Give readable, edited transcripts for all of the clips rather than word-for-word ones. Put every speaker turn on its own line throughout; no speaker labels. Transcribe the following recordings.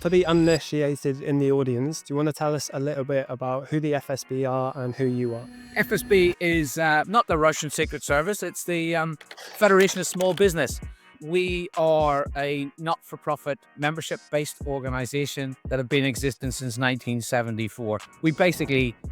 For the uninitiated in the audience, do you want to tell us a little bit about who the FSB are and who you are?
FSB is not the Russian Secret Service, it's the Federation of Small Business. We are a not-for-profit membership-based organization that have been in existence since 1974.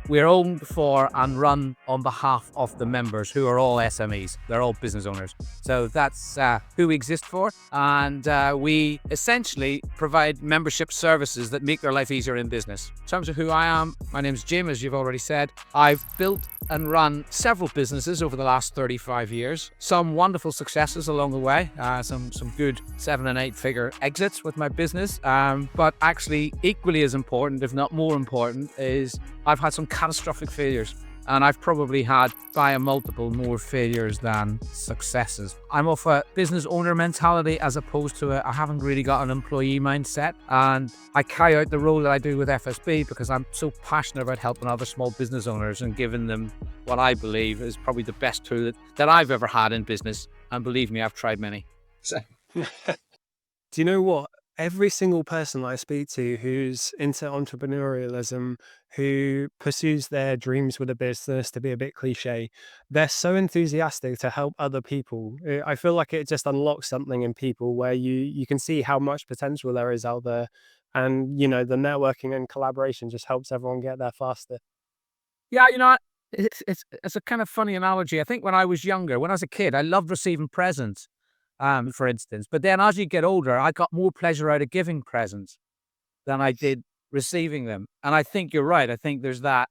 We're owned for and run on behalf of the members, who are all SMEs. They're all business owners. So that's who we exist for. And we essentially provide membership services that make their life easier in business. In terms of who I am, my name's Jim, as you've already said. I've built and run several businesses over the last 35 years. Some wonderful successes along the way. Some good 7 and 8 figure exits with my business. But actually equally as important, if not more important, is I've had some catastrophic failures. And I've probably had by a multiple more failures than successes. I'm of a business owner mentality as opposed to I haven't really got an employee mindset. And I carry out the role that I do with FSB because I'm so passionate about helping other small business owners and giving them what I believe is probably the best tool that I've ever had in business. And believe me, I've tried many. So.
Do you know what? Every single person I speak to who's into entrepreneurialism, who pursues their dreams with a business, to be a bit cliche, they're so enthusiastic to help other people. I feel like it just unlocks something in people where you can see how much potential there is out there. And, the networking and collaboration just helps everyone get there faster.
Yeah, it's a kind of funny analogy. I think when I was younger, when I was a kid, I loved receiving presents. For instance. But then as you get older, I got more pleasure out of giving presents than I did receiving them. And I think you're right. I think there's that.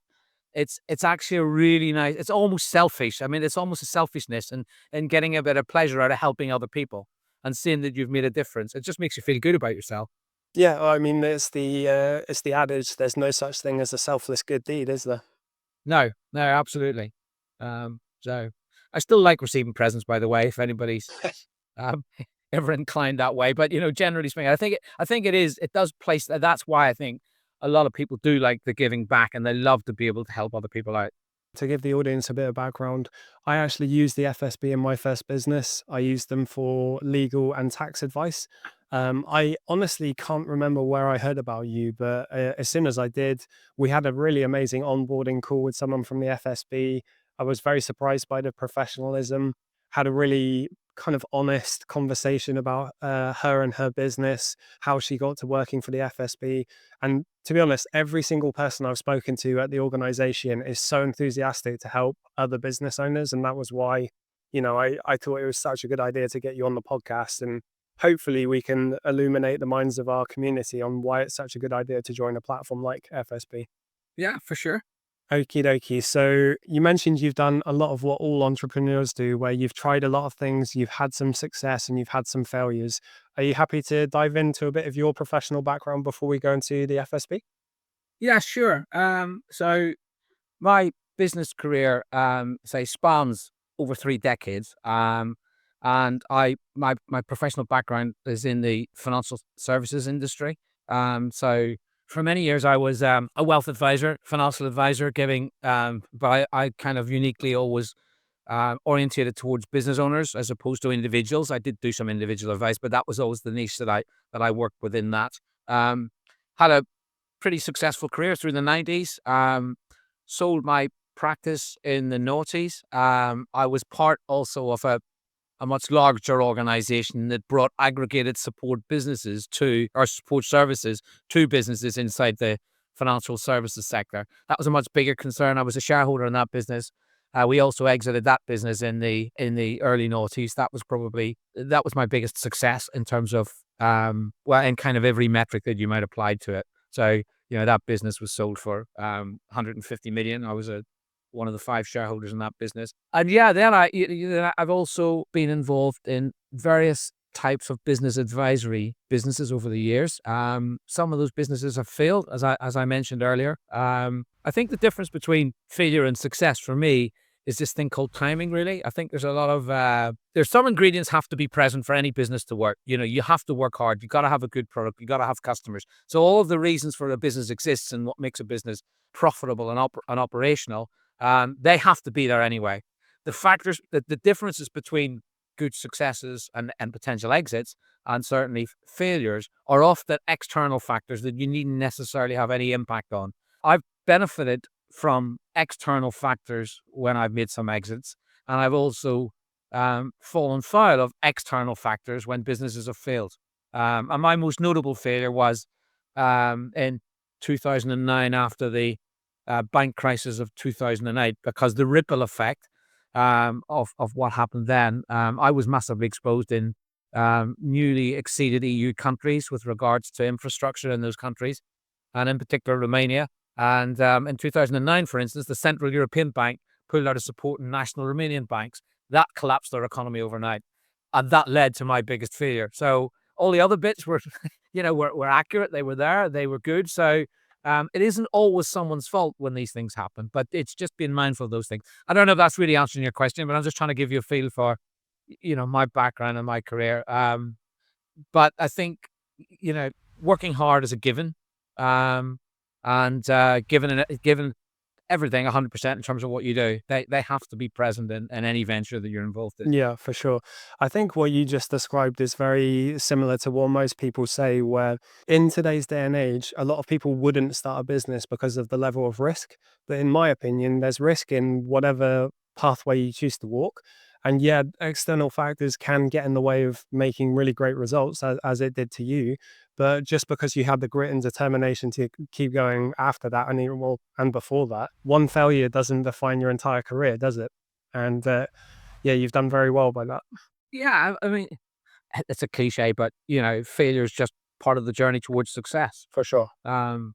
It's actually a really nice, it's almost selfish. I mean, it's almost a selfishness and getting a bit of pleasure out of helping other people and seeing that you've made a difference. It just makes you feel good about yourself.
Yeah, well, I mean, it's the adage. There's no such thing as a selfless good deed, is there?
No, absolutely. So I still like receiving presents, by the way, if anybody's um, ever inclined that way. But generally speaking, I think it does place. That's why I think a lot of people do like the giving back, and they love to be able to help other people out.
To give the audience a bit of background, I actually used the FSB in my first business. I used them for legal and tax advice. I honestly can't remember where I heard about you, but as soon as I did, we had a really amazing onboarding call with someone from the FSB. I was very surprised by the professionalism, had a really kind of honest conversation about her and her business, how she got to working for the FSB. And to be honest, every single person I've spoken to at the organization is so enthusiastic to help other business owners. And that was why, I thought it was such a good idea to get you on the podcast. And hopefully we can illuminate the minds of our community on why it's such a good idea to join a platform like FSB.
Yeah, for sure.
Okie dokie. So you mentioned you've done a lot of what all entrepreneurs do, where you've tried a lot of things, you've had some success and you've had some failures. Are you happy to dive into a bit of your professional background before we go into the FSB?
Yeah, sure. So my business career, say, spans over 3 decades. And my professional background is in the financial services industry. So for many years, I was a wealth advisor, financial advisor, but I kind of uniquely always orientated towards business owners as opposed to individuals. I did do some individual advice, but that was always the niche that I worked within that. Had a pretty successful career through the 90s. Sold my practice in the noughties. I was part also of a much larger organization that brought aggregated support support services to businesses inside the financial services sector. That was a much bigger concern. I was a shareholder in that business. We also exited that business in the early noughties. That was my biggest success in terms of in kind of every metric that you might apply to it. So that business was sold for 150 million. I was one of the 5 shareholders in that business. And then I've also been involved in various types of business advisory businesses over the years. Some of those businesses have failed, as I mentioned earlier. I think the difference between failure and success for me is this thing called timing, really. I think there's a lot of, there's some ingredients have to be present for any business to work. You have to work hard. You got to have a good product. You got to have customers. So all of the reasons for a business exists and what makes a business profitable and operational, they have to be there anyway. The differences between good successes and potential exits and certainly failures are often external factors that you needn't necessarily have any impact on. I've benefited from external factors when I've made some exits, and I've also fallen foul of external factors when businesses have failed. And my most notable failure was in 2009 after the bank crisis of 2008, because the ripple effect of what happened then, I was massively exposed in newly acceded EU countries with regards to infrastructure in those countries, and in particular Romania. And in 2009, for instance, the Central European Bank pulled out of support in national Romanian banks. That collapsed their economy overnight, and that led to my biggest failure. So all the other bits were, were accurate. They were there. They were good. So it isn't always someone's fault when these things happen, but it's just being mindful of those things. I don't know if that's really answering your question, but I'm just trying to give you a feel for, my background and my career. But I think, you know, working hard is a given, um, and given everything 100% in terms of what you do, they have to be present in any venture that you're involved in.
Yeah, for sure. I think what you just described is very similar to what most people say, where in today's day and age, a lot of people wouldn't start a business because of the level of risk. But in my opinion, there's risk in whatever pathway you choose to walk. And yeah, external factors can get in the way of making really great results, as it did to you. But just because you had the grit and determination to keep going after that, and even well, and before that, one failure doesn't define your entire career, does it? And yeah, you've done very well by that.
Yeah, I mean, it's a cliche, but failure is just part of the journey towards success.
For sure.
Um,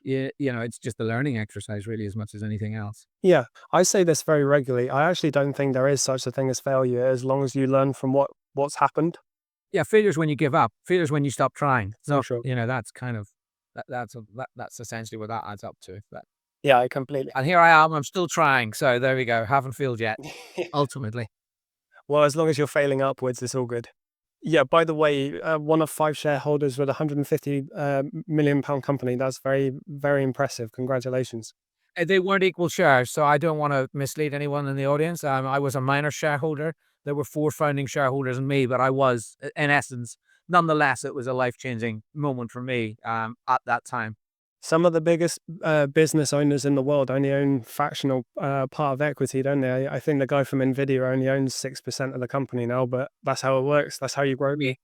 it's just a learning exercise, really, as much as anything else.
Yeah, I say this very regularly. I actually don't think there is such a thing as failure as long as you learn from what's happened.
Yeah, failure is when you give up. Failure is when you stop trying.
For
So,
sure.
that's kind of that's essentially what that adds up to. But
Yeah, I completely.
and here I am. I'm still trying. So there we go. Haven't failed yet. Ultimately.
Well, as long as you're failing upwards, it's all good. Yeah, by the way, one of five shareholders with a 150 million pound company. That's very, very impressive. Congratulations.
They weren't equal shares, so I don't want to mislead anyone in the audience. I was a minor shareholder. There were four founding shareholders and me, but I was, in essence, nonetheless, it was a life changing moment for me at that time.
Some of the biggest business owners in the world only own fractional part of equity, don't they? I think the guy from Nvidia only owns 6% of the company now, but that's how it works. That's how you grow.
Me.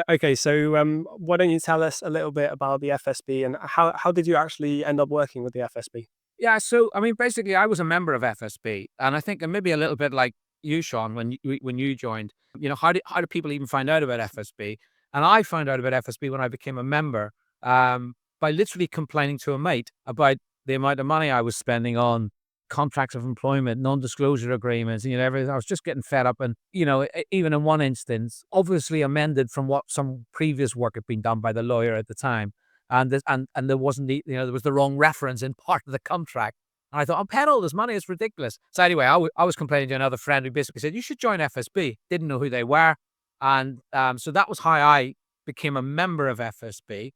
Okay, so why don't you tell us a little bit about the FSB and how did you actually end up working with the FSB?
Yeah, so I mean, basically, I was a member of FSB, and I think maybe a little bit like you, Sean, when you joined. How do people even find out about FSB? And I found out about FSB when I became a member, by literally complaining to a mate about the amount of money I was spending on contracts of employment, non-disclosure agreements, everything. I was just getting fed up, and even in one instance, obviously amended from what some previous work had been done by the lawyer at the time, and there wasn't there was the wrong reference in part of the contract. And I thought, I'm paying all this money, it's ridiculous. So anyway, I was complaining to another friend who basically said, you should join FSB. Didn't know who they were. And so that was how I became a member of FSB.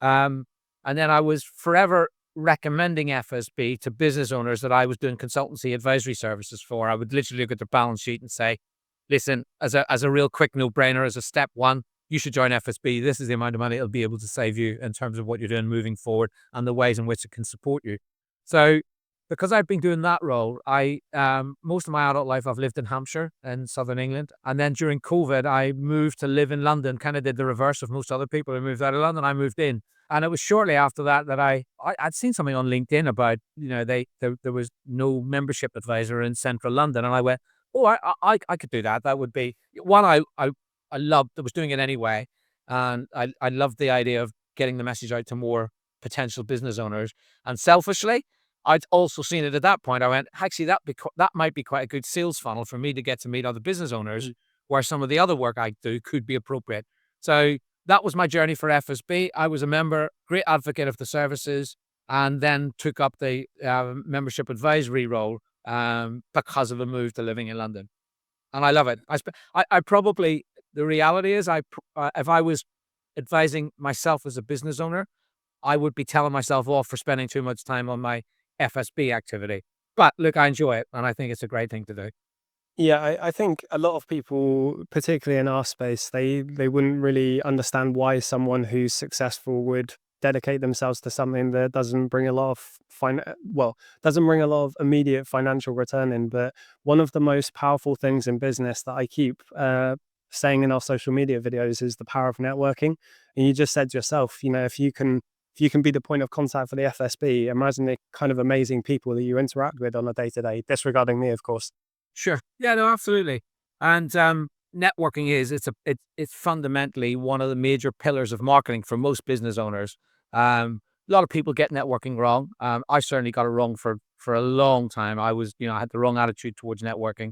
Um, and then I was forever recommending FSB to business owners that I was doing consultancy advisory services for. I would literally look at their balance sheet and say, listen, as a real quick no-brainer, as a step one, you should join FSB. This is the amount of money it'll be able to save you in terms of what you're doing moving forward and the ways in which it can support you. So because I've been doing that role, I most of my adult life I've lived in Hampshire in southern England. And then during COVID, I moved to live in London, kind of did the reverse of most other people who moved out of London. I moved in. And it was shortly after that that I'd seen something on LinkedIn about, there was no membership advisor in central London. And I went, oh, I could do that. That would be one I loved. I was doing it anyway. And I loved the idea of getting the message out to more potential business owners. And selfishly, I'd also seen it at that point. I went, actually, that might be quite a good sales funnel for me to get to meet other business owners where some of the other work I do could be appropriate. So that was my journey for FSB. I was a member, great advocate of the services, and then took up the membership advisory role because of a move to living in London. And I love it. I probably, the reality is, if I was advising myself as a business owner, I would be telling myself off for spending too much time on my FSB activity. But look, I enjoy it, and I think it's a great thing to do.
Yeah, I think a lot of people, particularly in our space, they wouldn't really understand why someone who's successful would dedicate themselves to something that doesn't bring a lot of doesn't bring a lot of immediate financial return in. But one of the most powerful things in business that I keep saying in our social media videos is the power of networking. And you just said yourself, if you can be the point of contact for the FSB, imagine the kind of amazing people that you interact with on a day to day, disregarding me, of course.
Sure. Yeah, no, absolutely. And networking it's fundamentally one of the major pillars of marketing for most business owners. A lot of people get networking wrong. I certainly got it wrong for a long time. I had the wrong attitude towards networking.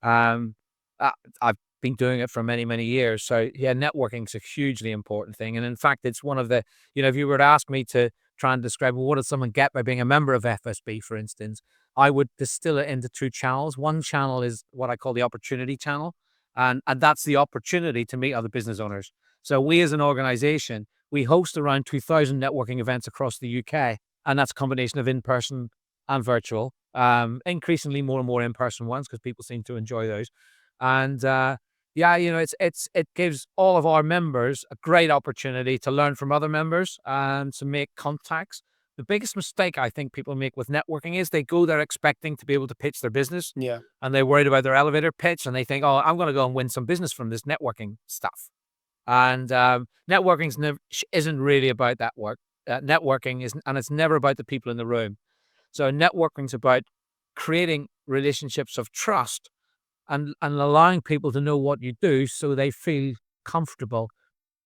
Um, I've been doing it for many, many years. So yeah, networking is a hugely important thing. And in fact, it's one of if you were to ask me to try and describe, well, what does someone get by being a member of FSB, for instance, I would distill it into two channels. One channel is what I call the opportunity channel. And that's the opportunity to meet other business owners. So we as an organization, we host around 2,000 networking events across the UK. And that's a combination of in-person and virtual. Increasingly more and more in-person ones because people seem to enjoy those. And yeah, it gives all of our members a great opportunity to learn from other members and to make contacts. The biggest mistake I think people make with networking is they go there expecting to be able to pitch their business,
Yeah.
and they're worried about their elevator pitch, and they think, "Oh, I'm going to go and win some business from this networking stuff." And isn't really about that work. Networking is, and it's never about the people in the room. So networking is about creating relationships of trust and allowing people to know what you do so they feel comfortable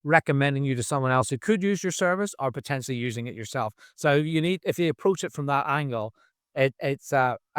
recommending you to someone else who could use your service or potentially using it yourself. So if you approach it from that angle, I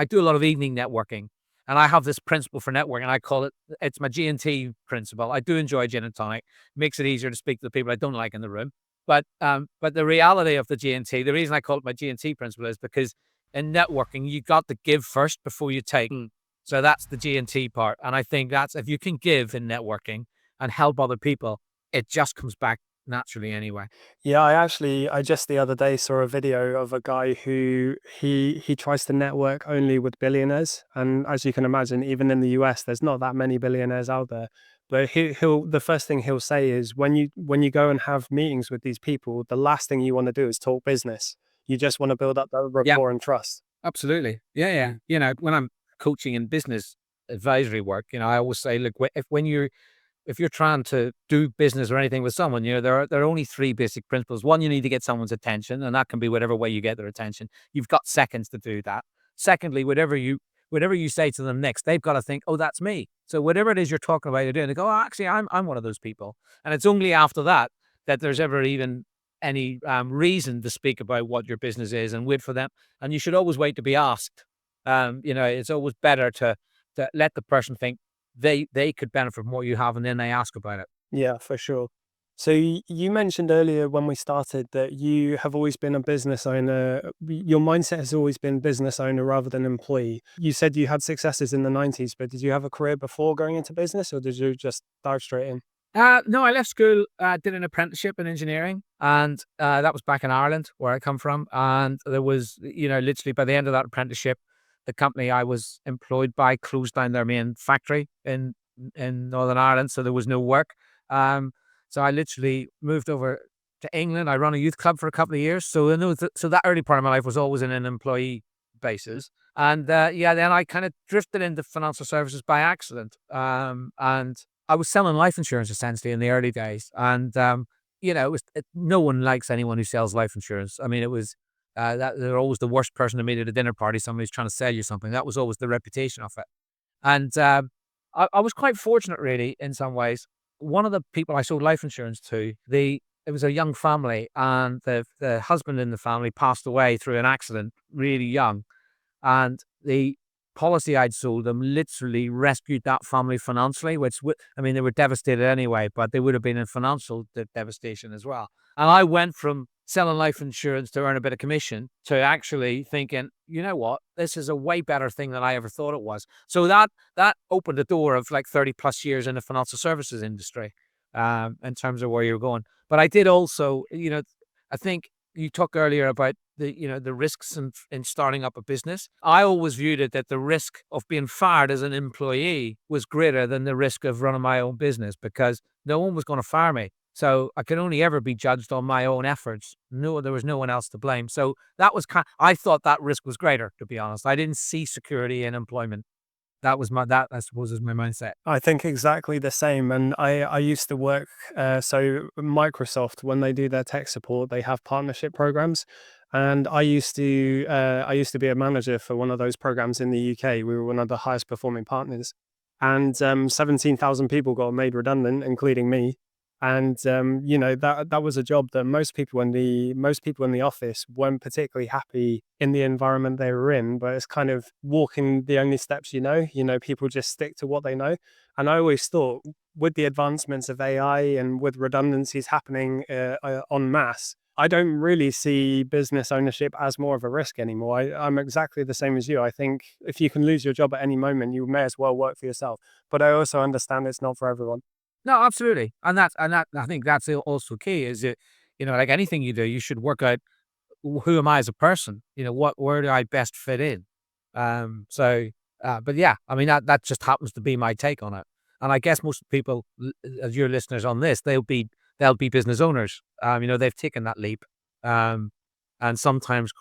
do a lot of evening networking, and I have this principle for networking. I call it's my G&T principle. I do enjoy gin and tonic. Makes it easier to speak to the people I don't like in the room. But the reality of the G&T, the reason I call it my G&T principle is because in networking, you got to give first before you take.
Mm.
So that's the G&T part. And I think that's if you can give in networking and help other people, it just comes back naturally anyway.
Yeah, I just the other day saw a video of a guy who he tries to network only with billionaires, and as you can imagine, even in the US, there's not that many billionaires out there. But he'll the first thing he'll say is when you go and have meetings with these people, the last thing you want to do is talk business. You just want to build up that
Yeah,
rapport and trust.
absolutely. Yeah, yeah. When I'm coaching in business advisory work, I always say, look, if you're trying to do business or anything with someone, there are only three basic principles. One, you need to get someone's attention, and that can be whatever way you get their attention. You've got seconds to do that. Secondly, whatever you say to them next, they've got to think, oh, that's me. So whatever it is you're talking about, you're doing, they go, oh, actually, I'm one of those people. And it's only after that that there's ever even any reason to speak about what your business is and wait for them. And you should always wait to be asked. It's always better to let the person think they could benefit from what you have, and then they ask about it.
Yeah, for sure. So you mentioned earlier when we started that you have always been a business owner. Your mindset has always been business owner rather than employee. You said you had successes in the 90s, but did you have a career before going into business or did you just dive straight in?
No, I left school, did an apprenticeship in engineering, and that was back in Ireland, where I come from. And there was, literally by the end of that apprenticeship, the company I was employed by closed down their main factory in Northern Ireland, so there was no work. Um, so I literally moved over to England. I ran a youth club for a couple of years, so so that early part of my life was always in an employee basis. And yeah, then I kind of drifted into financial services by accident. And I was selling life insurance essentially in the early days, and no one likes anyone who sells life insurance. I mean, it was that they're always the worst person to meet at a dinner party. Somebody's trying to sell you something. That was always the reputation of it. And I was quite fortunate, really, in some ways. One of the people I sold life insurance to, it was a young family, and the husband in the family passed away through an accident, really young, and the policy I'd sold them literally rescued that family financially, I mean, they were devastated anyway, but they would have been in financial devastation as well. And I went from selling life insurance to earn a bit of commission to actually thinking, you know what, this is a way better thing than I ever thought it was. So that opened the door of like 30 plus years in the financial services industry, in terms of where you're going. But I did also, I think you talked earlier about the risks in starting up a business. I always viewed it that the risk of being fired as an employee was greater than the risk of running my own business, because no one was going to fire me. So I could only ever be judged on my own efforts. No, there was no one else to blame. So that was I thought that risk was greater, to be honest. I didn't see security in employment. That I suppose is my mindset.
I think exactly the same. And I used to work, so Microsoft, when they do their tech support, they have partnership programs. And I used to be a manager for one of those programs in the UK. We were one of the highest performing partners. And 17,000 people got made redundant, including me. And that was a job that most people in the office weren't particularly happy in the environment they were in. But it's kind of walking the only steps people just stick to what they know. And I always thought, with the advancements of AI and with redundancies happening en masse, I don't really see business ownership as more of a risk anymore. I'm exactly the same as you. I think if you can lose your job at any moment, you may as well work for yourself. But I also understand it's not for everyone.
No, absolutely, and that I think that's also key. Is it, like anything you do, you should work out, who am I as a person? Where do I best fit in? So, but yeah, I mean, that just happens to be my take on it. And I guess most people, as your listeners on this, they'll be business owners. They've taken that leap. Um, and sometimes,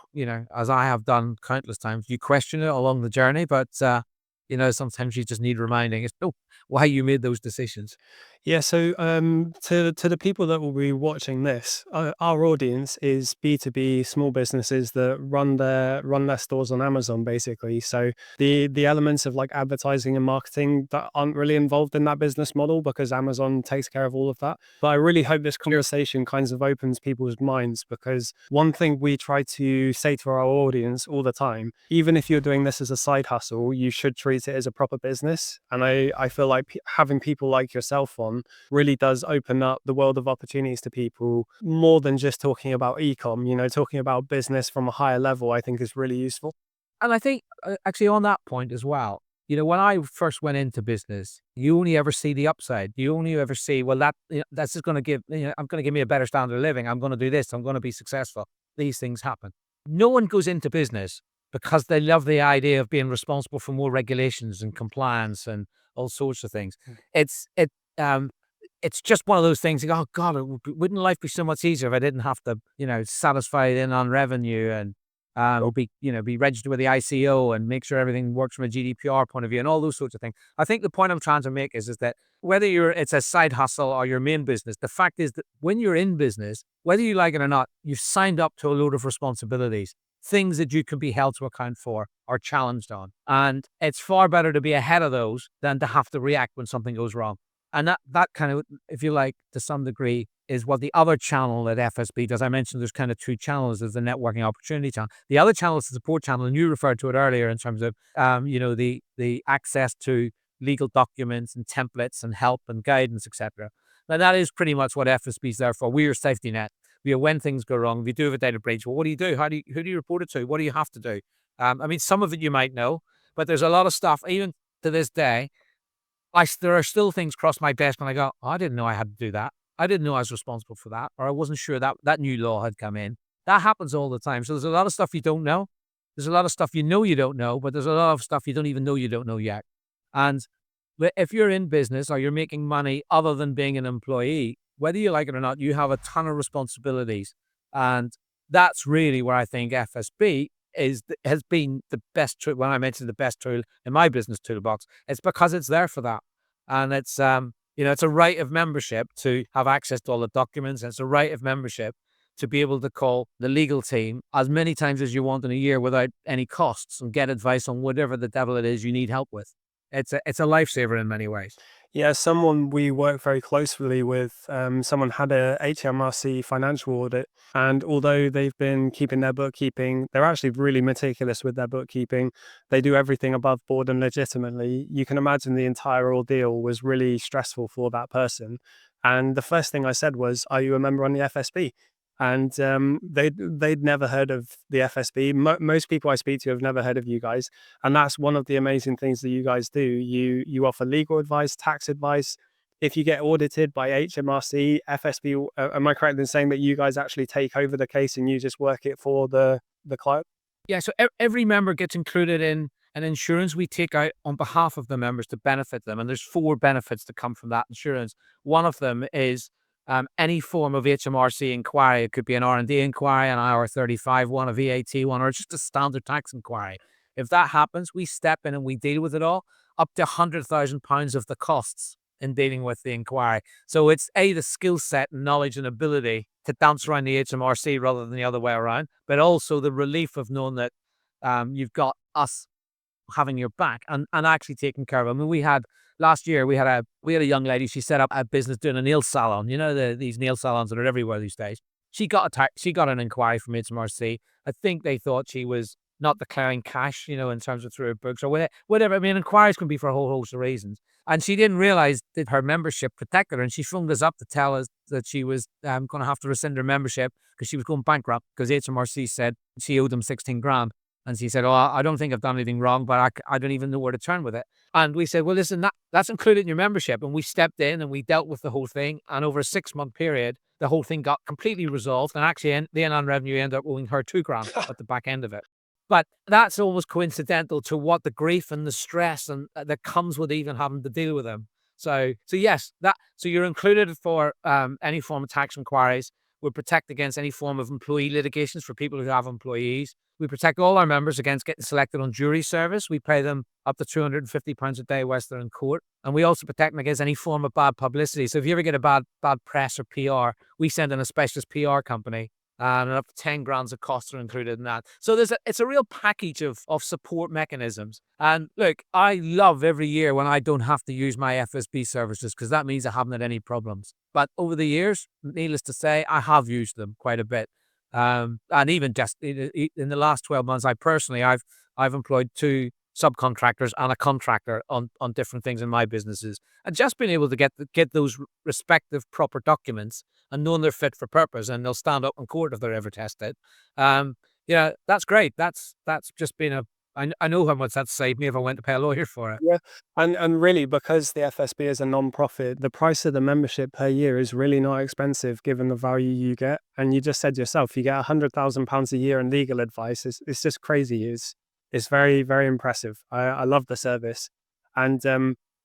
as I have done countless times, you question it along the journey, but sometimes you just need reminding as to why you made those decisions.
Yeah, so to the people that will be watching this, our audience is B2B small businesses that run their stores on Amazon, basically. So the elements of like advertising and marketing that aren't really involved in that business model, because Amazon takes care of all of that. But I really hope this
Sure.
conversation kind of opens people's minds, because one thing we try to say to our audience all the time, even if you're doing this as a side hustle, you should treat it as a proper business. And I feel like having people like yourself on really does open up the world of opportunities to people, more than just talking about e-com. Talking about business from a higher level, I think is really useful.
And I think, actually, on that point as well, when I first went into business, you only ever see the upside. You only ever see, well, that's just going to I'm going to give me a better standard of living. I'm going to do this. I'm going to be successful. These things happen. No one goes into business because they love the idea of being responsible for more regulations and compliance and all sorts of things. It's it um it's just one of those things. Like, oh God, wouldn't life be so much easier if I didn't have to, satisfy in on revenue and or be registered with the ICO and make sure everything works from a GDPR point of view and all those sorts of things. I think the point I'm trying to make is that whether it's a side hustle or your main business, the fact is that when you're in business, whether you like it or not, you've signed up to a load of responsibilities, things that you can be held to account for or challenged on. And it's far better to be ahead of those than to have to react when something goes wrong. And that kind of, if you like, to some degree, is what the other channel at FSB does. I mentioned there's kind of two channels. There's the networking opportunity channel. The other channel is the support channel, and you referred to it earlier in terms of, the access to legal documents and templates and help and guidance, etc. Now that is pretty much what FSB is there for. We're your safety net. When things go wrong, if you do have a data breach, well, what do you do? Who do you report it to? What do you have to do? I mean, some of it you might know, but there's a lot of stuff, even to this day. There are still things cross my desk and I go, "Oh, I didn't know I had to do that. I didn't know I was responsible for that, or I wasn't sure that that new law had come in." That happens all the time. So there's a lot of stuff you don't know. There's a lot of stuff you don't know, but there's a lot of stuff you don't even know you don't know yet. And if you're in business or you're making money other than being an employee, whether you like it or not, you have a ton of responsibilities. And that's really where I think FSB has been the best tool. When I mentioned the best tool in my business toolbox, it's because it's there for that. And it's a right of membership to have access to all the documents. And it's a right of membership to be able to call the legal team as many times as you want in a year without any costs and get advice on whatever the devil it is you need help with. It's a lifesaver in many ways.
Yeah, someone we work very closely with, someone had a HMRC financial audit, and although they've been keeping their bookkeeping, they're actually really meticulous with their bookkeeping. They do everything above board and legitimately. You can imagine the entire ordeal was really stressful for that person. And the first thing I said was, "Are you a member on the FSB?" And they'd never heard of the FSB. Most people I speak to have never heard of you guys, and that's one of the amazing things that you guys do. You offer legal advice, tax advice, if you get audited by HMRC, FSB, am I correct in saying that you guys actually take over the case and you just work it for the client?
Yeah, so every member gets included in an insurance we take out on behalf of the members to benefit them, and there's 4 benefits that come from that insurance. One of them is, any form of HMRC inquiry. It could be an R&D inquiry, an IR35 one, a VAT one, or just a standard tax inquiry. If that happens, we step in and we deal with it all, up to £100,000 of the costs in dealing with the inquiry. So it's the skill set, knowledge, and ability to dance around the HMRC rather than the other way around, but also the relief of knowing that you've got us having your back and actually taking care of them. I mean, we had last year we had a young lady. She set up a business doing a nail salon. You know, these nail salons that are everywhere these days. She got an inquiry from HMRC. I think they thought she was not declaring cash, in terms of through her books or whatever. I mean, inquiries can be for a whole host of reasons. And she didn't realize that her membership protected her. And she phoned us up to tell us that she was going to have to rescind her membership because she was going bankrupt because HMRC said she owed them 16 grand. And she said, "Oh, I don't think I've done anything wrong, but I don't even know where to turn with it." And we said, "Well, listen, that's included in your membership." And we stepped in and we dealt with the whole thing. And over a 6-month period, the whole thing got completely resolved. And actually, the Inland Revenue ended up owing her 2 grand at the back end of it. But that's almost coincidental to what the grief and the stress and that comes with even having to deal with them. So yes, so you're included for any form of tax inquiries. We protect against any form of employee litigations for people who have employees. We protect all our members against getting selected on jury service. We pay them up to £250 a day whilst they're in court. And we also protect them against any form of bad publicity. So if you ever get a bad press or PR, we send in a specialist PR company, and up to 10 grand of costs are included in that. So it's a real package of support mechanisms. And look, I love every year when I don't have to use my FSB services because that means I haven't had any problems. But over the years, needless to say, I have used them quite a bit. And even just in the last 12 months, I've employed 2 subcontractors and a contractor on different things in my businesses, and just being able to get those respective proper documents and knowing they're fit for purpose and they'll stand up in court if they're ever tested. That's great. That's just been I know how much that saved me if I went to pay a lawyer for it.
Yeah, and really, because the FSB is a non-profit, the price of the membership per year is really not expensive given the value you get. And you just said yourself, you get £100,000 a year in legal advice. It's just crazy. It's very, very impressive. I love the service. And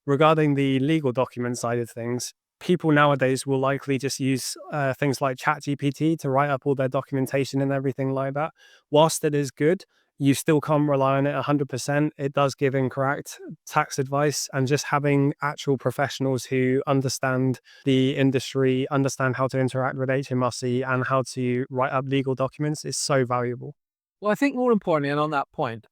regarding the legal document side of things, people nowadays will likely just use things like ChatGPT to write up all their documentation and everything like that. Whilst it is good, you still can't rely on it 100%. It does give incorrect tax advice, and just having actual professionals who understand the industry, understand how to interact with HMRC and how to write up legal documents is so valuable.
Well, I think more importantly, and on that point,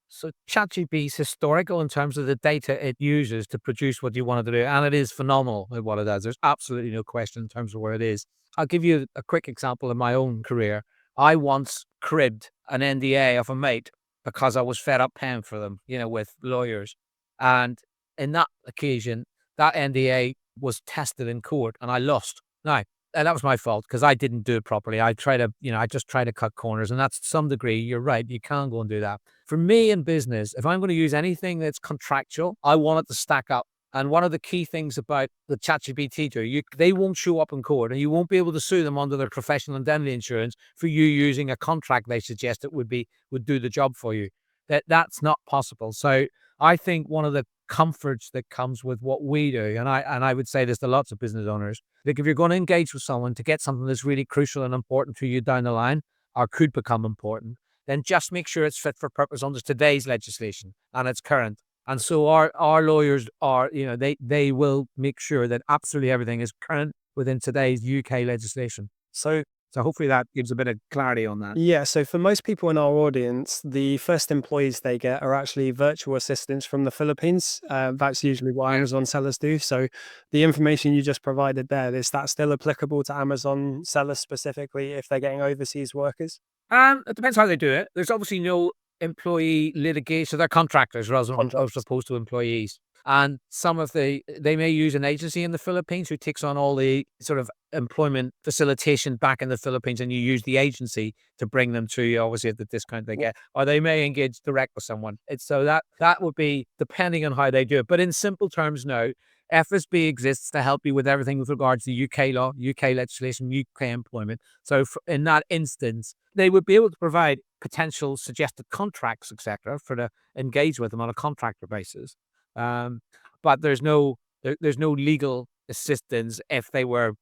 so ChatGPT is historical in terms of the data it uses to produce what you wanted to do, and it is phenomenal at what it does. There's absolutely no question in terms of where it is. I'll give you a quick example in my own career. I once cribbed an NDA of a mate because I was fed up paying for them, with lawyers. And in that occasion, that NDA was tested in court and I lost. Now, and that was my fault because I didn't do it properly. I just try to cut corners, and that's to some degree, you're right. You can go and do that. For me in business, if I'm going to use anything that's contractual, I want it to stack up. And one of the key things about the ChatGPT tool, they won't show up in court, and you won't be able to sue them under their professional indemnity insurance for you using a contract they suggest that would do the job for you. That's not possible. So I think one of the comforts that comes with what we do, and I would say this to lots of business owners, like if you're going to engage with someone to get something that's really crucial and important to you down the line, or could become important, then just make sure it's fit for purpose under today's legislation and it's current. And so our lawyers are, they will make sure that absolutely everything is current within today's UK legislation.
So
So hopefully that gives a bit of clarity on that.
yeah, so for most people in our audience, the first employees they get are actually virtual assistants from the Philippines. That's usually what Amazon sellers do. So the information you just provided there, is that still applicable to Amazon sellers specifically if they're getting overseas workers?
It depends how they do it. There's obviously no employee litigation. So they're contractors rather than as
Contracts.
opposed to employees. And they may use an agency in the Philippines who takes on all the sort of employment facilitation back in the Philippines, and you use the agency to bring them to you, obviously at the discount they get, or they may engage direct with someone. It's so that would be depending on how they do it. But in simple terms, no. FSB exists to help you with everything with regards to UK law, UK legislation, UK employment. So in that instance, they would be able to provide potential suggested contracts, etc., for to engage with them on a contractor basis. Um, but there's no legal assistance if they were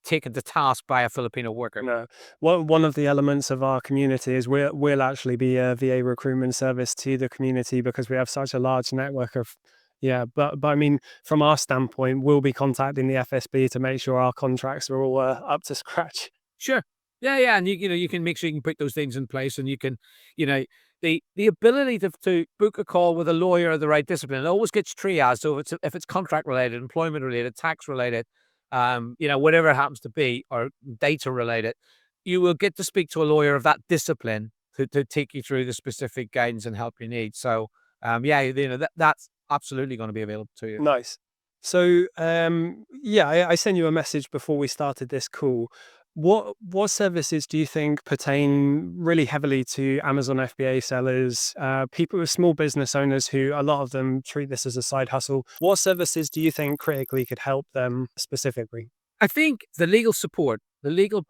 taken to task by a Filipino worker.
No. Well, one of the elements of our community is we'll actually be a VA recruitment service to the community because we have such a large network of. Yeah, but I mean, from our standpoint, we'll be contacting the FSB to make sure our contracts are all up to scratch.
Sure. Yeah, yeah, and you can make sure you can put those things in place, and you can, you know, the ability to book a call with a lawyer of the right discipline, it always gets triaged. So if it's contract related, employment related, tax related, whatever it happens to be, or data related, you will get to speak to a lawyer of that discipline to take you through the specific guidance and help you need. So, yeah, that's absolutely going to be available to you.
Nice. So, yeah, I sent you a message before we started this call. What services do you think pertain really heavily to Amazon FBA sellers, people with small business owners who a lot of them treat this as a side hustle? What services do you think critically could help them specifically?
I think the legal support, the legal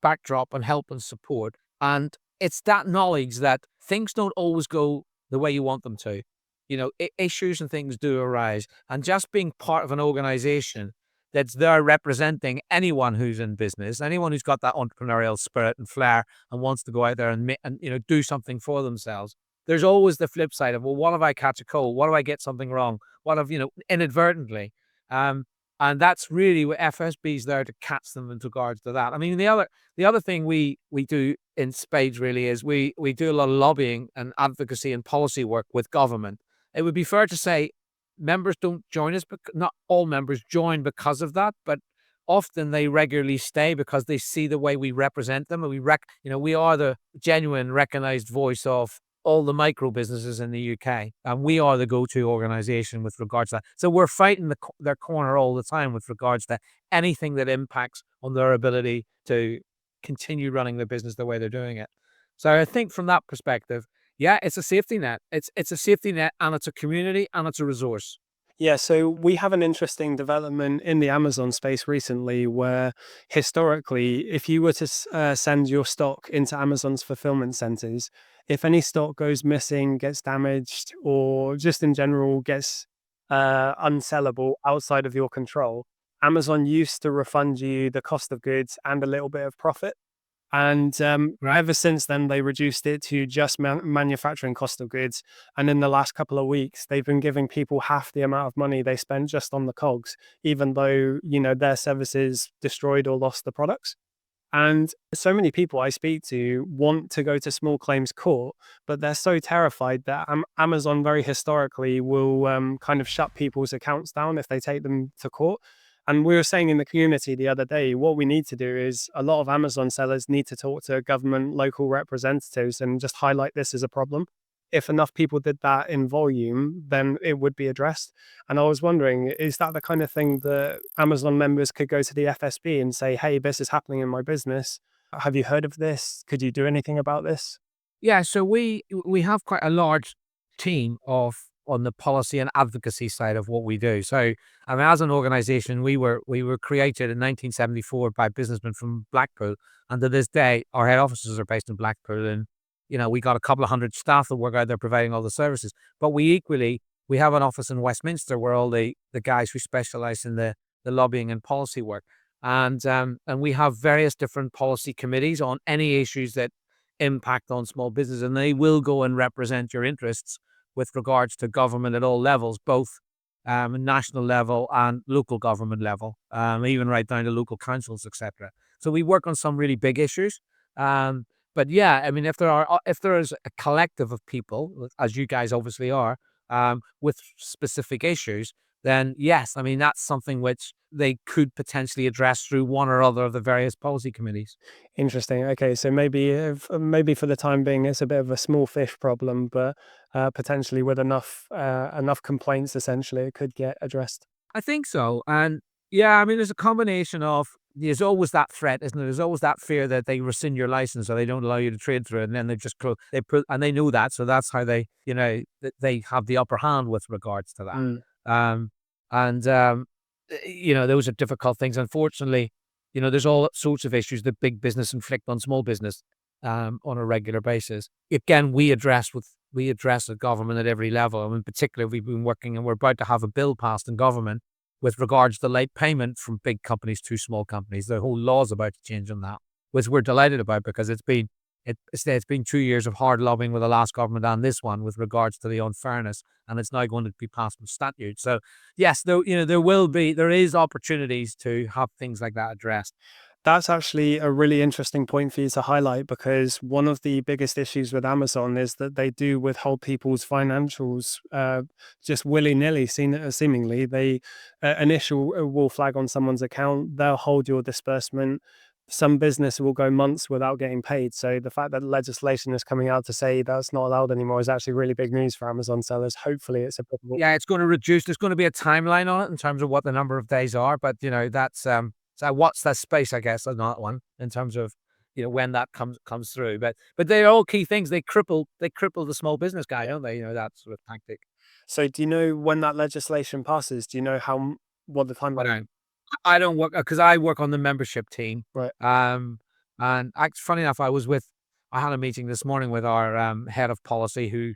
backdrop and help and support, and it's that knowledge that things don't always go the way you want them to. Issues and things do arise, and just being part of an organization that's there representing anyone who's in business, anyone who's got that entrepreneurial spirit and flair and wants to go out there and do something for themselves. There's always the flip side of, well, what if I catch a cold? What if I get something wrong? What if inadvertently? Um, and that's really what FSB is there to catch them in regards to that. I mean, the other thing we do in spades really is we do a lot of lobbying and advocacy and policy work with government. It would be fair to say members don't join us, but not all members join because of that, but often they regularly stay because they see the way we represent them, and we are the genuine recognized voice of all the micro businesses in the UK, and we are the go-to organization with regards to that. So we're fighting their corner all the time with regards to anything that impacts on their ability to continue running their business the way they're doing it. So I think from that perspective, yeah, it's a safety net. It's a safety net, and it's a community, and it's a resource.
Yeah, so we have an interesting development in the Amazon space recently where historically, if you were to send your stock into Amazon's fulfillment centers, if any stock goes missing, gets damaged, or just in general gets unsellable outside of your control, Amazon used to refund you the cost of goods and a little bit of profit. And
Right.
ever since then, they reduced it to just manufacturing cost of goods. And in the last couple of weeks, they've been giving people half the amount of money they spent just on the cogs, even though, their services destroyed or lost the products. And so many people I speak to want to go to small claims court, but they're so terrified that Amazon very historically will kind of shut people's accounts down if they take them to court. And we were saying in the community the other day, what we need to do is a lot of Amazon sellers need to talk to government local representatives and just highlight this as a problem. If enough people did that in volume, then it would be addressed. And I was wondering, is that the kind of thing that Amazon members could go to the FSB and say, hey, this is happening in my business. Have you heard of this? Could you do anything about this?
Yeah, so we have quite a large team on the policy and advocacy side of what we do. So, I mean, as an organization, we were created in 1974 by businessmen from Blackpool, and to this day, our head offices are based in Blackpool, and we got a couple of hundred staff that work out there providing all the services. But we have an office in Westminster where all the guys who specialize in the lobbying and policy work, and we have various different policy committees on any issues that impact on small business, and they will go and represent your interests with regards to government at all levels, both national level and local government level, even right down to local councils, etc. So we work on some really big issues. But yeah, I mean, if there is a collective of people, as you guys obviously are, with specific issues, then yes, I mean that's something which they could potentially address through one or other of the various policy committees.
Interesting. Okay, so maybe for the time being, it's a bit of a small fish problem, but potentially with enough complaints, essentially, it could get addressed.
I think so. And yeah, I mean, there's a combination of, there's always that threat, isn't there? There's always that fear that they rescind your license or they don't allow you to trade through it. And then they put, and they know that. So that's how they have the upper hand with regards to that.
Mm.
Um, and those are difficult things. Unfortunately, there's all sorts of issues that big business inflict on small business on a regular basis. Again, we address the government at every level. I mean, particularly, we've been working, and we're about to have a bill passed in government with regards to late payment from big companies to small companies. The whole law's about to change on that, which we're delighted about because it's been 2 years of hard lobbying with the last government and this one with regards to the unfairness, and it's now going to be passed with statute. So yes, there is opportunities to have things like that addressed.
That's actually a really interesting point for you to highlight, because one of the biggest issues with Amazon is that they do withhold people's financials just willy nilly. Seemingly, they an issue will flag on someone's account, they'll hold your disbursement. Some business will go months without getting paid. So the fact that legislation is coming out to say that's not allowed anymore is actually really big news for Amazon sellers. Hopefully, it's applicable.
Yeah, it's going to reduce. There's going to be a timeline on it in terms of what the number of days are, but that's so what's that space, I guess, on that one in terms of when that comes through. But they're all key things. They cripple the small business guy, don't they? That sort of tactic.
So, do you know when that legislation passes? Do you know what the
I
timeline?
don't. I don't work because I work on the membership team.
Right.
And funny enough, I had a meeting this morning with our head of policy who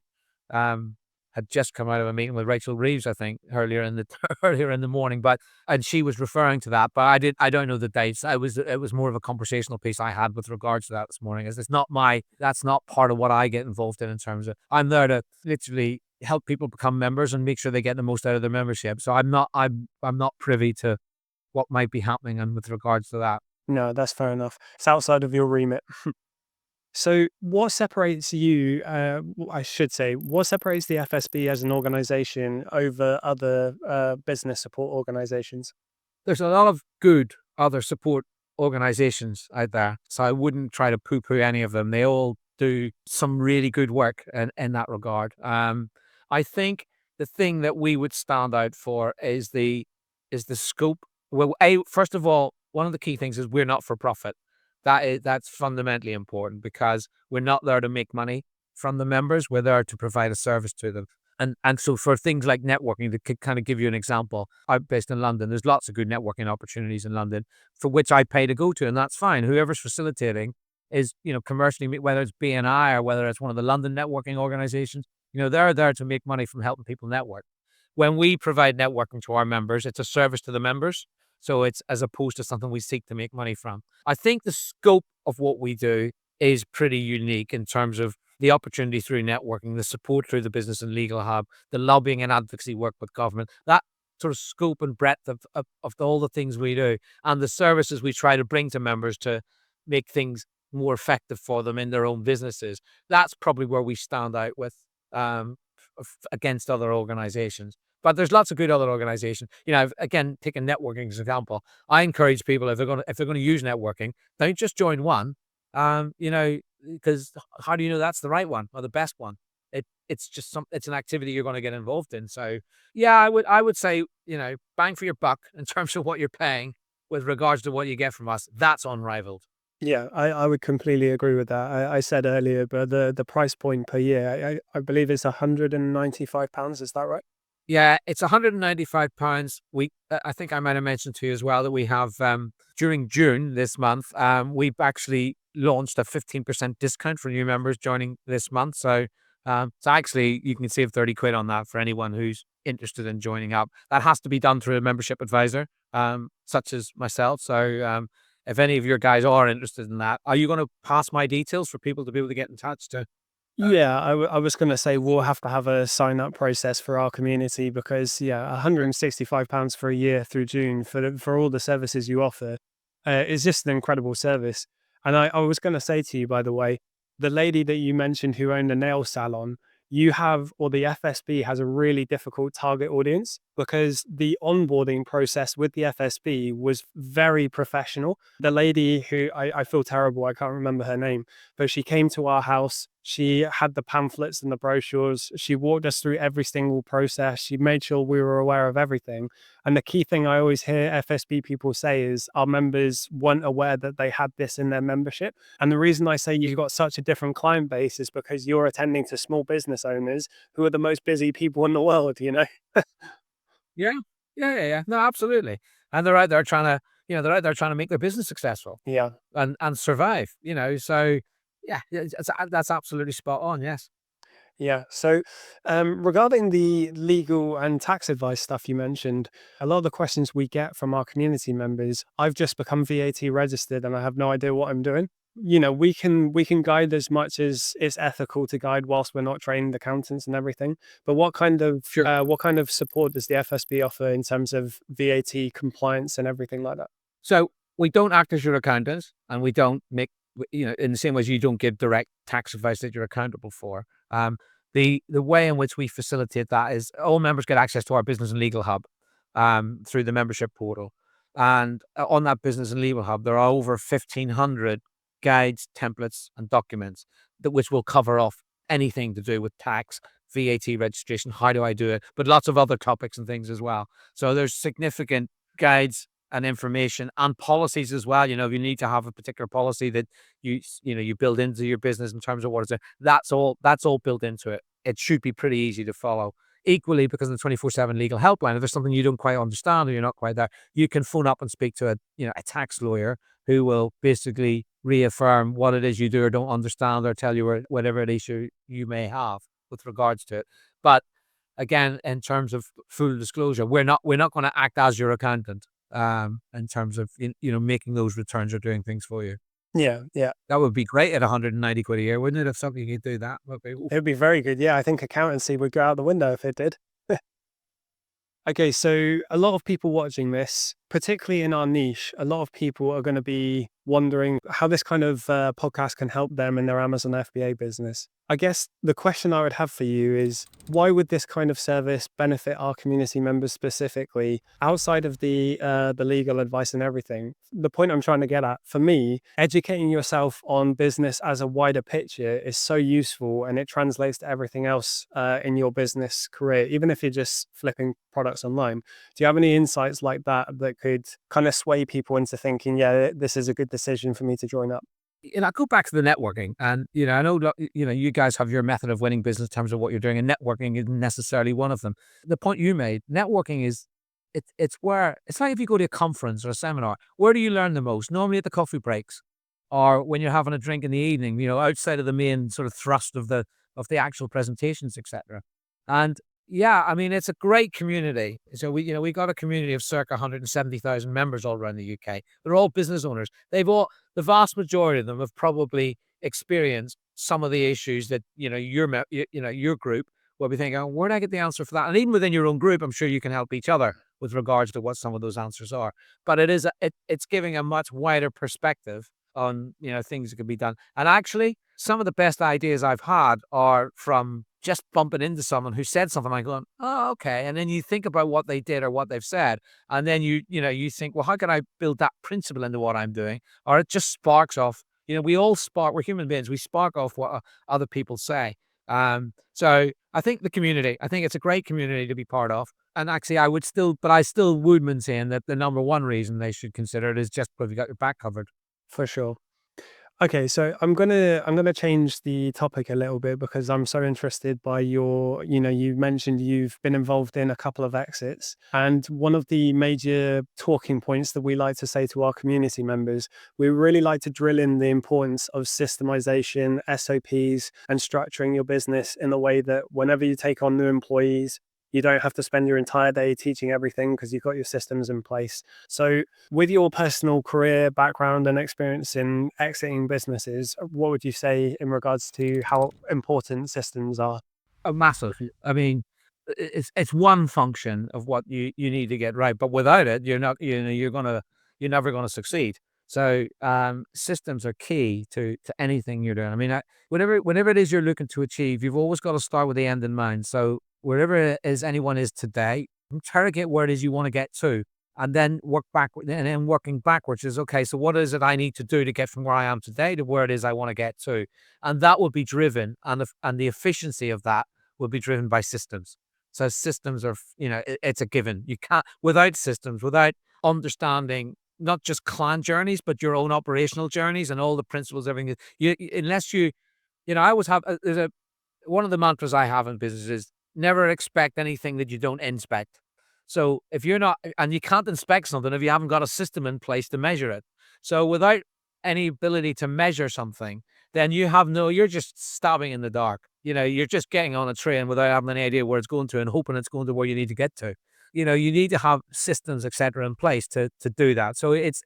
um, had just come out of a meeting with Rachel Reeves, I think, earlier in the earlier in the morning. And she was referring to that, but I don't know the dates. It was more of a conversational piece I had with regards to that this morning. As that's not part of what I get involved in terms of I'm there to literally help people become members and make sure they get the most out of their membership. So I'm not privy to what might be happening and with regards to that.
No, that's fair enough. It's outside of your remit. So, what separates you? I should say, what separates the FSB as an organization over other business support organizations?
There's a lot of good other support organizations out there, so I wouldn't try to poo-poo any of them. They all do some really good work in that regard. I think the thing that we would stand out for is the scope. Well, first of all, one of the key things is we're not for profit. That's fundamentally important because we're not there to make money from the members. We're there to provide a service to them. And so for things like networking, to kind of give you an example, I'm based in London. There's lots of good networking opportunities in London for which I pay to go to, and that's fine. Whoever's facilitating is, commercially, whether it's BNI or whether it's one of the London networking organizations, they're there to make money from helping people network. When we provide networking to our members, it's a service to the members. So it's as opposed to something we seek to make money from. I think the scope of what we do is pretty unique in terms of the opportunity through networking, the support through the business and legal hub, the lobbying and advocacy work with government, that sort of scope and breadth of all the things we do and the services we try to bring to members to make things more effective for them in their own businesses. That's probably where we stand out with against other organizations. But there's lots of good other organizations. Again, taking networking as an example, I encourage people if they're gonna use networking, don't just join one. Because how do you know that's the right one or the best one? It's an activity you're gonna get involved in. So yeah, I would say, bang for your buck in terms of what you're paying with regards to what you get from us. That's unrivaled.
Yeah, I would completely agree with that. I said earlier, but the price point per year, I believe it's £195. Is that right?
Yeah, it's £195. I think I might have mentioned to you as well that we have during June this month, we've actually launched a 15% discount for new members joining this month. So actually you can save 30 quid on that for anyone who's interested in joining up. That has to be done through a membership advisor, such as myself. So if any of your guys are interested in that, are you going to pass my details for people to be able to get in touch to?
Yeah, I was going to say we'll have to have a sign up process for our community, because yeah, £165 for a year through June for all the services you offer is just an incredible service. And I was going to say to you, by the way, the lady that you mentioned who owned a nail salon, the FSB has a really difficult target audience, because the onboarding process with the FSB was very professional. The lady who I feel terrible, I can't remember her name, but she came to our house. She had the pamphlets and the brochures. She walked us through every single process. She made sure we were aware of everything. And the key thing I always hear FSB people say is our members weren't aware that they had this in their membership. And the reason I say you've got such a different client base is because you're attending to small business owners who are the most busy people in the world, you know?
Yeah. Yeah, yeah, yeah. No, absolutely. And they're out there trying to, they're out there trying to make their business successful
Yeah.
and survive. So yeah, that's absolutely spot on. Yes.
Yeah. So, regarding the legal and tax advice stuff you mentioned, a lot of the questions we get from our community members, I've just become VAT registered and I have no idea what I'm doing. We can guide as much as it's ethical to guide whilst we're not trained accountants and everything. But
Sure.
what kind of support does the FSB offer in terms of VAT compliance and everything like that?
So we don't act as your accountants, and we don't make, in the same way as you don't give direct tax advice that you're accountable for. The way in which we facilitate that is all members get access to our business and legal hub through the membership portal. And on that business and legal hub, there are over 1,500 guides, templates, and documents that which will cover off anything to do with tax, VAT registration, how do I do it, but lots of other topics and things as well. So there's significant guides and information and policies as well. If you need to have a particular policy that you build into your business in terms of what is it, that's all built into it. It should be pretty easy to follow. Equally, because of the 24/7 legal helpline, if there's something you don't quite understand or you're not quite there, you can phone up and speak to a tax lawyer who will basically reaffirm what it is you do or don't understand, or tell you whatever it is you may have with regards to it. But again, in terms of full disclosure, we're not going to act as your accountant in terms of making those returns or doing things for you.
Yeah, yeah.
That would be great at 190 quid a year, wouldn't it? If something could do that, would be.
It
Oof.
would be very good. Yeah, I think accountancy would go out the window if it did. Okay, so a lot of people watching this, particularly in our niche, a lot of people are going to be wondering how this kind of podcast can help them in their Amazon FBA business. I guess the question I would have for you is why would this kind of service benefit our community members specifically outside of the legal advice and everything? The point I'm trying to get at, for me, educating yourself on business as a wider picture is so useful and it translates to everything else in your business career, even if you're just flipping products online. Do you have any insights like that that could kind of sway people into thinking, yeah, this is a good decision for me to join up?
I go back to the networking, and I know you guys have your method of winning business in terms of what you're doing, and networking isn't necessarily one of them. The point you made, networking is it's like if you go to a conference or a seminar, where do you learn the most? Normally at the coffee breaks, or when you're having a drink in the evening, outside of the main sort of thrust of the actual presentations, etc. And yeah, I mean, it's a great community. So we got a community of circa 170,000 members all around the UK. They're all business owners. The vast majority of them have probably experienced some of the issues that your group will be thinking, oh, where do I get the answer for that? And even within your own group, I'm sure you can help each other with regards to what some of those answers are. But it's giving a much wider perspective on things that can be done. And actually, some of the best ideas I've had are from just bumping into someone who said something, like going, oh, okay. And then you think about what they did or what they've said. And then you think, well, how can I build that principle into what I'm doing? Or it just sparks off, we all spark, we're human beings. We spark off what other people say. So I think I think it's a great community to be part of. And actually I still would maintain that the number one reason they should consider it is just because you got your back covered.
For sure. Okay, so I'm gonna change the topic a little bit because I'm so interested by you mentioned you've been involved in a couple of exits. And one of the major talking points that we like to say to our community members, we really like to drill in the importance of systemization, SOPs, and structuring your business in a way that whenever you take on new employees, you don't have to spend your entire day teaching everything because you've got your systems in place. So with your personal career background and experience in exiting businesses, what would you say in regards to how important systems are?
A massive. I mean, it's one function of what you need to get right, but without it, you're not, you're never gonna succeed. So, systems are key to anything you're doing. I mean, whatever it is you're looking to achieve, you've always got to start with the end in mind. So wherever it is anyone is today, interrogate where it is you want to get to, and then work backward. And then working backwards is okay. So what is it I need to do to get from where I am today to where it is I want to get to, and that will be driven, and the efficiency of that will be driven by systems. So systems are, it's a given. You can't, without systems, without understanding not just client journeys, but your own operational journeys and all the principles, everything. Unless I always have, one of the mantras I have in business is never expect anything that you don't inspect. So if you're not, and you can't inspect something if you haven't got a system in place to measure it. So without any ability to measure something, then you're just stabbing in the dark. You're just getting on a train without having any idea where it's going to and hoping it's going to where you need to get to. You need to have systems, etc., in place to do that. So it's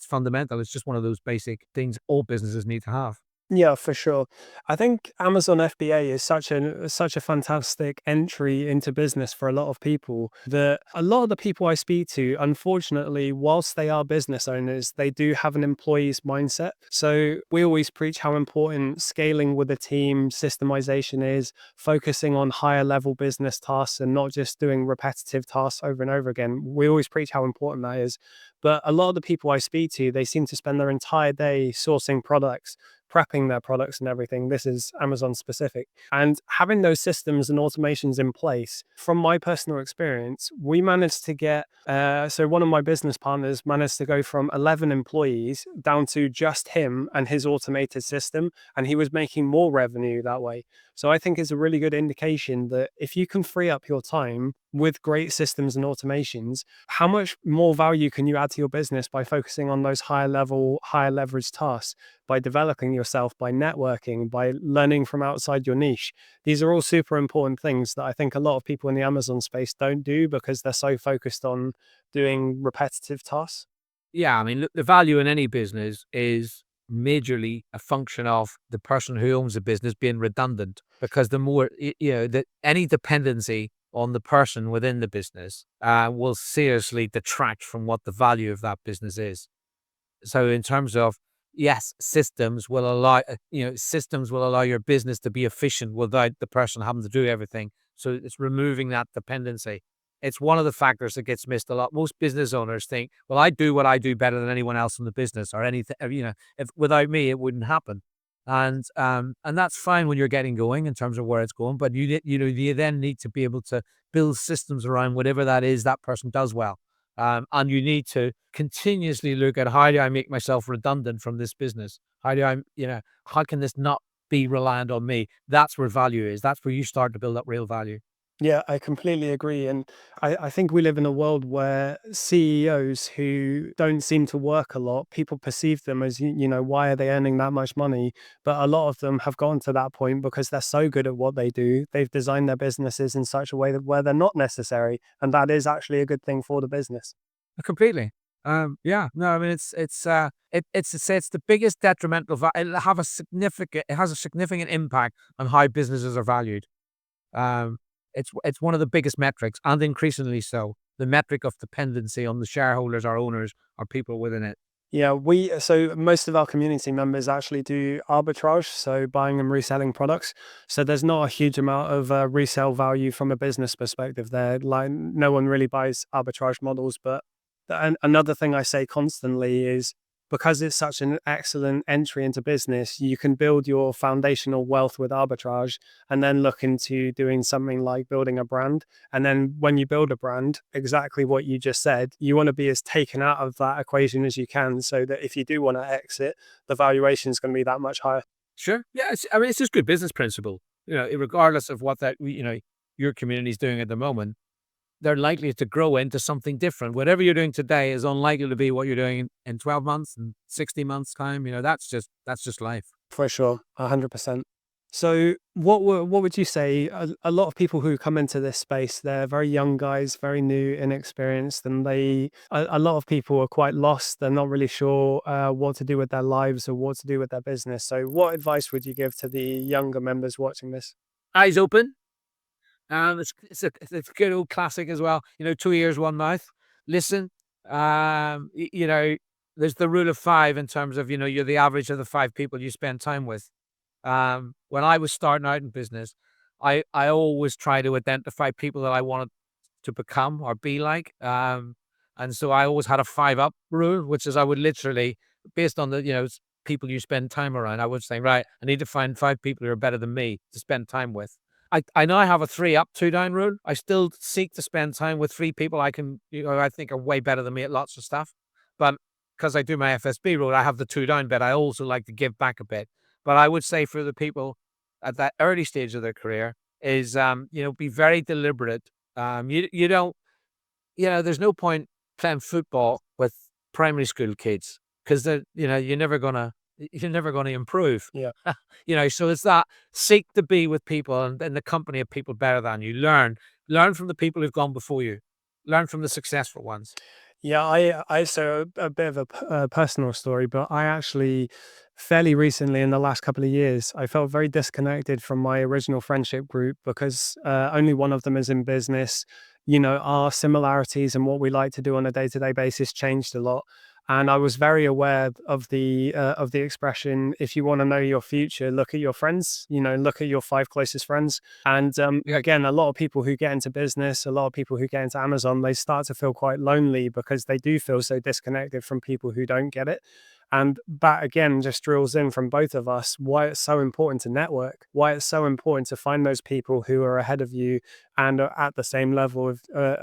fundamental. It's just one of those basic things all businesses need to have.
Yeah, for sure. I think Amazon FBA is such a fantastic entry into business for a lot of people that a lot of the people I speak to, unfortunately, whilst they are business owners, they do have an employee's mindset. So we always preach how important scaling with a team, systemization is, focusing on higher level business tasks and not just doing repetitive tasks over and over again. We always preach how important that is. But a lot of the people I speak to, they seem to spend their entire day sourcing products, prepping their products and everything. This is Amazon specific. And having those systems and automations in place, from my personal experience, we managed to get, so one of my business partners managed to go from 11 employees down to just him and his automated system. And he was making more revenue that way. So I think it's a really good indication that if you can free up your time with great systems and automations, how much more value can you add to your business by focusing on those higher level, higher leverage tasks, by developing yourself, by networking, by learning from outside your niche? These are all super important things that I think a lot of people in the Amazon space don't do because they're so focused on doing repetitive tasks.
Yeah, I mean, look, the value in any business is majorly a function of the person who owns the business being redundant. Because the more, that any dependency on the person within the business will seriously detract from what the value of that business is. So in terms of, yes, systems will allow your business to be efficient without the person having to do everything. So it's removing that dependency. It's one of the factors that gets missed a lot. Most business owners think, well, I do what I do better than anyone else in the business, or anything, if without me it wouldn't happen. And that's fine when you're getting going in terms of where it's going, but you then need to be able to build systems around whatever that is that person does well. And you need to continuously look at, how do I make myself redundant from this business? How can this not be reliant on me? That's where value is. That's where you start to build up real value.
Yeah, I completely agree. And I think we live in a world where CEOs who don't seem to work a lot, people perceive them as, why are they earning that much money? But a lot of them have gotten to that point because they're so good at what they do. They've designed their businesses in such a way that where they're not necessary. And that is actually a good thing for the business.
Completely. Yeah. No, I mean, it's the biggest detrimental. It has a significant impact on how businesses are valued. Um, it's one of the biggest metrics, and increasingly so. The metric of dependency on the shareholders or owners or people within it.
Yeah, so most of our community members actually do arbitrage, so buying and reselling products. So there's not a huge amount of resale value from a business perspective there. Like no one really buys arbitrage models, but another thing I say constantly is because it's such an excellent entry into business, you can build your foundational wealth with arbitrage and then look into doing something like building a brand. And then when you build a brand, exactly what you just said, you want to be as taken out of that equation as you can so that if you do want to exit, the valuation is going to be that much higher.
Sure. Yeah. I mean, it's just good business principle. Regardless of what your community is doing at the moment, they're likely to grow into something different. Whatever you're doing today is unlikely to be what you're doing in 12 months and 60 months time. That's just life.
For sure, 100%. So, what would you say? A lot of people who come into this space, they're very young guys, very new, inexperienced, and a lot of people are quite lost. They're not really sure what to do with their lives or what to do with their business. So, what advice would you give to the younger members watching this?
Eyes open. It's a good old classic as well. Two ears, one mouth. Listen. There's the rule of five in terms of, you're the average of the five people you spend time with. When I was starting out in business, I always try to identify people that I wanted to become or be like. And so I always had a 5 up rule, which is I would literally, based on the, people you spend time around, I would say, right, I need to find 5 people who are better than me to spend time with. I now have a 3 up, 2 down rule. I still seek to spend time with 3 people I think are way better than me at lots of stuff. But because I do my FSB rule, I have the 2 down bit. I also like to give back a bit. But I would say for the people at that early stage of their career is, be very deliberate. You don't there's no point playing football with primary school kids because you're never gonna improve.
Yeah.
So it's that seek to be with people and in the company of people better than you. Learn from the people who've gone before you. Learn from the successful ones.
Yeah, I so a bit of a personal story, but I actually fairly recently in the last couple of years, I felt very disconnected from my original friendship group because only one of them is in business. Our similarities and what we like to do on a day-to-day basis changed a lot. And I was very aware of the expression, if you want to know your future, look at your friends, look at your five closest friends. And
Yeah.
again, a lot of people who get into business, a lot of people who get into Amazon, they start to feel quite lonely because they do feel so disconnected from people who don't get it. And that again just drills in from both of us why it's so important to network, why it's so important to find those people who are ahead of you and are at the same level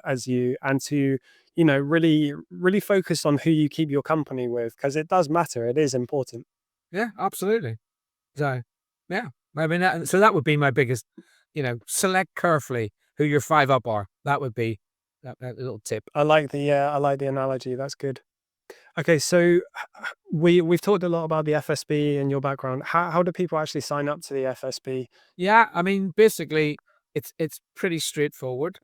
as you, and to really really focus on who you keep your company with because it does matter. It is important.
Yeah, absolutely. So, yeah, I mean, that would be my biggest, select carefully who your 5 up are. That would be that little tip.
I like the analogy. That's good. Okay, so we've talked a lot about the FSB and your background. How do people actually sign up to the FSB?
Yeah, I mean, basically, it's pretty straightforward.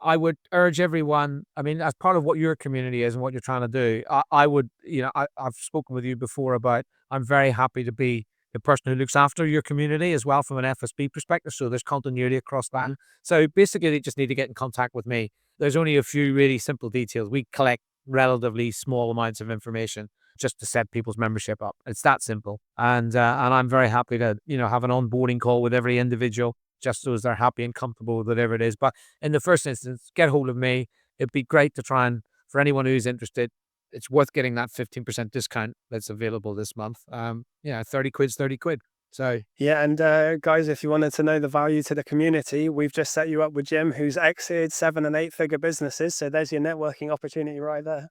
I would urge everyone. I mean, as part of what your community is and what you're trying to do, I would, I've spoken with you before about. I'm very happy to be the person who looks after your community as well from an FSB perspective. So there's continuity across that. So basically, they just need to get in contact with me. There's only a few really simple details. We collect relatively small amounts of information just to set people's membership up. It's that simple. And I'm very happy to, have an onboarding call with every individual just so as they're happy and comfortable with whatever it is. But in the first instance, get hold of me. It'd be great to try and for anyone who's interested, it's worth getting that 15% discount that's available this month. 30 quid's 30 quid. So
Yeah, and guys, if you wanted to know the value to the community, we've just set you up with Jim, who's exited 7 and 8 figure businesses. So there's your networking opportunity right there.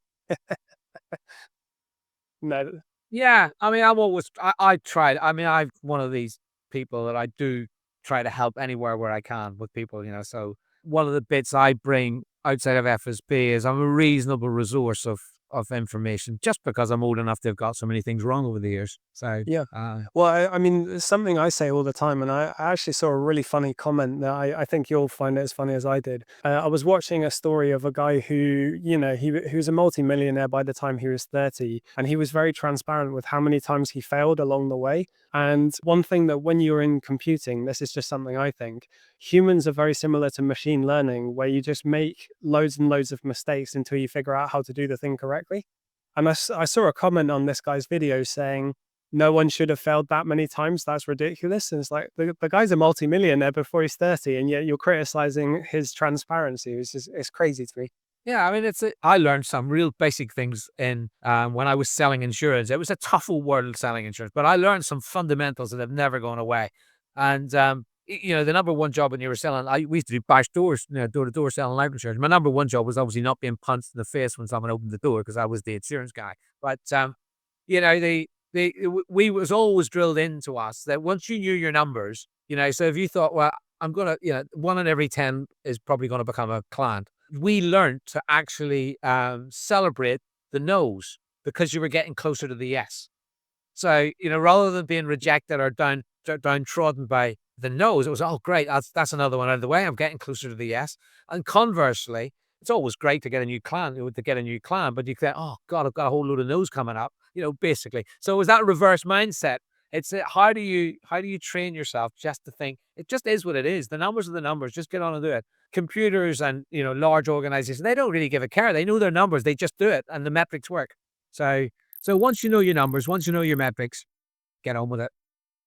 No,
yeah, I mean, I tried. I mean, I'm one of these people that I do try to help anywhere where I can with people. So one of the bits I bring outside of FSB is I'm a reasonable resource of information just because I'm old enough to have got so many things wrong over the years. So,
yeah. Well, I mean, it's something I say all the time, and I actually saw a really funny comment that I think you'll find it as funny as I did. I was watching a story of a guy who, he was a multimillionaire by the time he was 30, and he was very transparent with how many times he failed along the way. And one thing that when you're in computing, this is just something I think, humans are very similar to machine learning, where you just make loads and loads of mistakes until you figure out how to do the thing correctly. And I saw a comment on this guy's video saying, no one should have failed that many times. That's ridiculous. And it's like, the guy's a multimillionaire before he's 30, and yet you're criticizing his transparency. It's crazy to me.
yeah, I mean, I learned some real basic things in when I was selling insurance. It was a tough old world selling insurance, but I learned some fundamentals that have never gone away. And the number one job when you were selling, we used to do bash doors, door to door selling life insurance. My number one job was obviously not being punched in the face when someone opened the door because I was the insurance guy. But we was always drilled into us that once you knew your numbers, so if you thought, well, I'm gonna, one in every 10 is probably going to become a client. We learned to actually celebrate the no's because you were getting closer to the yes. So, rather than being rejected or downtrodden by the no's, it was, oh, great, that's another one out of the way. I'm getting closer to the yes. And conversely, it's always great to get a new client, but you think, oh God, I've got a whole load of no's coming up, basically. So it was that reverse mindset. It's how do you train yourself just to think it just is what it is. The numbers are the numbers. Just get on and do it. Computers and large organizations, they don't really give a care. They know their numbers. They just do it, and the metrics work. So once you know your numbers, once you know your metrics, get on with it.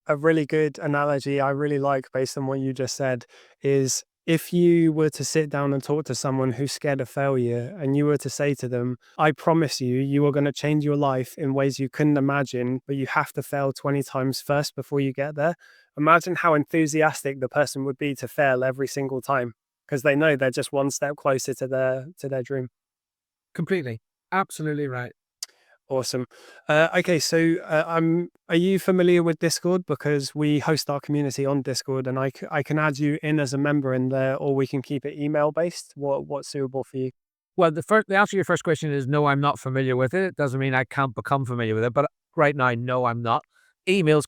A really good analogy I really like based on what you just said is if you were to sit down and talk to someone who's scared of failure and you were to say to them, I promise you, you are going to change your life in ways you couldn't imagine, but you have to fail 20 times first before you get there. Imagine how enthusiastic the person would be to fail every single time because they know they're just one step closer to their dream.
Completely. Absolutely right.
Awesome. Okay, so are you familiar with Discord? Because we host our community on Discord, and I can add you in as a member in there, or we can keep it email based. What's suitable for you?
Well, the answer to your first question is no, I'm not familiar with it. It doesn't mean I can't become familiar with it, but right now, no, I'm not. Email's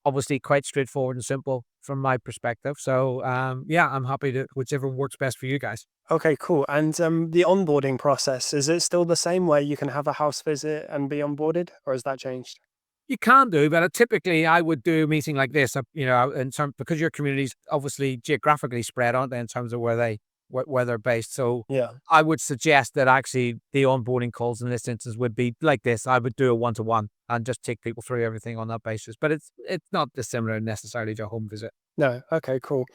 obviously quite straightforward and simple from my perspective. So, yeah, I'm happy to whichever works best for you guys.
Okay, cool. And the onboarding process, is it still the same where you can have a house visit and be onboarded, or has that changed?
You can do, but typically I would do a meeting like this, in terms because your community's obviously geographically spread, aren't they, in terms of where they're based. So
Yeah.
I would suggest that actually the onboarding calls in this instance would be like this. I would do a one-to-one and just take people through everything on that basis. But it's not dissimilar necessarily to a home visit.
No. Okay, cool.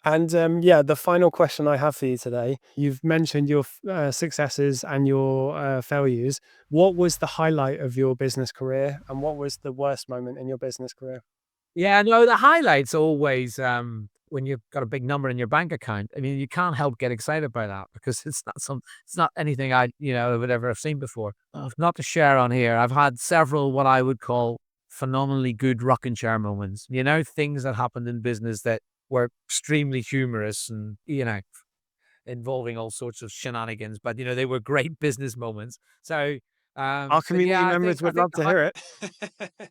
And yeah, the final question I have for you today, you've mentioned your successes and your failures. What was the highlight of your business career, and what was the worst moment in your business career?
Yeah, no, the highlights always, when you've got a big number in your bank account. I mean, you can't help get excited by that because it's not anything would ever have seen before. Not to share on here. I've had several what I would call phenomenally good rocking chair moments. Things that happened in business that were extremely humorous and, involving all sorts of shenanigans, but they were great business moments. So,
Our
but
community
yeah,
members
I
would
think
love to hear it.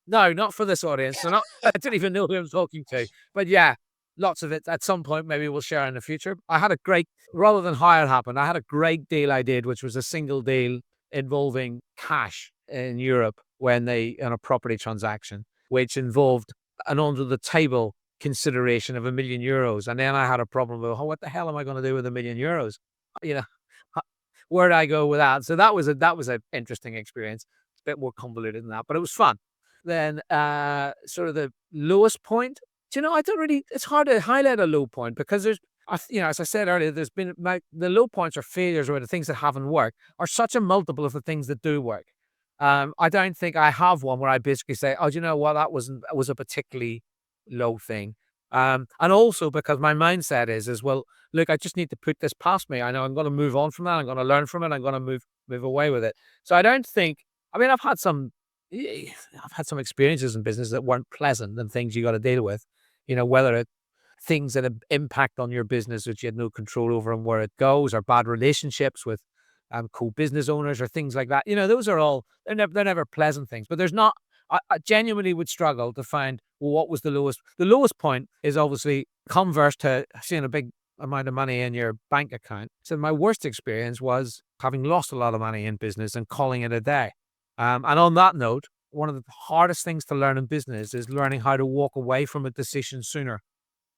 No, not for this audience. So not I don't even know who I'm talking to. But yeah, lots of it at some point maybe we'll share in the future. I had a great rather than how it happened, I had a great deal I did, which was a single deal involving cash in Europe when they in a property transaction, which involved an under the table consideration of €1 million. And then I had a problem with, oh, what the hell am I going to do with €1 million? You know, h- where do I go with that? So that was an interesting experience. It's a bit more convoluted than that, but it was fun. Then, sort of the lowest point, I don't really it's hard to highlight a low point because as I said earlier, there's been the low points or failures or the things that haven't worked are such a multiple of the things that do work. I don't think I have one where I basically say, "Oh, do you know what? That was a particularly low thing." And also because my mindset is, well, look, I just need to put this past me. I know I'm going to move on from that. I'm going to learn from it. I'm going to move away with it. So I don't think. I mean, I've had some experiences in business that weren't pleasant and things you got to deal with. Whether it things that have impact on your business which you had no control over and where it goes, or bad relationships with co-business owners or things like that. Those are all they're never pleasant things. But there's not. I genuinely would struggle to find well, what was the lowest. The lowest point is obviously converse to seeing a big amount of money in your bank account. So my worst experience was having lost a lot of money in business and calling it a day. And on that note, one of the hardest things to learn in business is learning how to walk away from a decision sooner.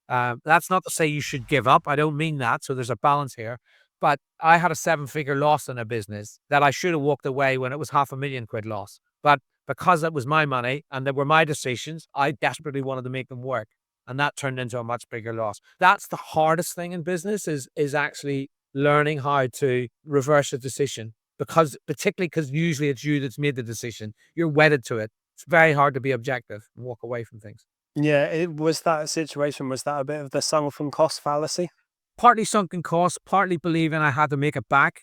That's not to say you should give up. I don't mean that. So there's a balance here. But I had a seven-figure loss in a business that I should have walked away when it was £500,000 loss. But because it was my money and they were my decisions, I desperately wanted to make them work. And that turned into a much bigger loss. That's the hardest thing in business is actually learning how to reverse a decision. Particularly because usually it's you that's made the decision. You're wedded to it. It's very hard to be objective and walk away from things.
Yeah, it was that situation. Was that a bit of the sunk cost fallacy?
Partly sunken costs, partly believing I had to make it back.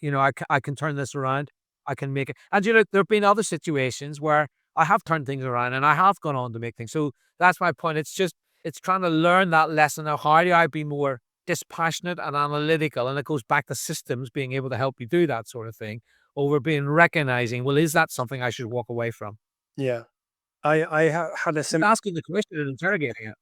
I can turn this around. I can make it. And there have been other situations where I have turned things around and I have gone on to make things. So that's my point. It's trying to learn that lesson of how do I be more dispassionate and analytical. And it goes back to systems being able to help you do that sort of thing over being recognizing, well, is that something I should walk away from?
Yeah, I had a
Just
sim.
asking the question and interrogating it.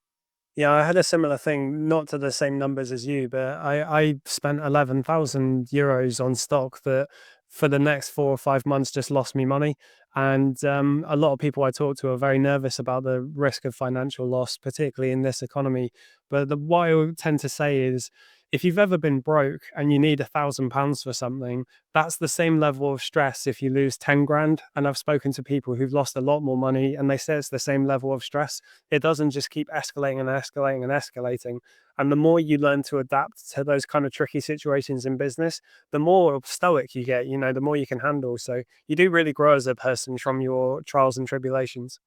Yeah, I had a similar thing, not to the same numbers as you, but I spent 11,000 euros on stock that for the next 4 or 5 months just lost me money. And a lot of people I talk to are very nervous about the risk of financial loss, particularly in this economy. But what I would tend to say is if you've ever been broke and you need £1,000 for something, that's the same level of stress if you lose 10 grand. And I've spoken to people who've lost a lot more money and they say it's the same level of stress. It doesn't just keep escalating and escalating and escalating. And the more you learn to adapt to those kind of tricky situations in business, the more stoic you get, the more you can handle. So you do really grow as a person from your trials and tribulations.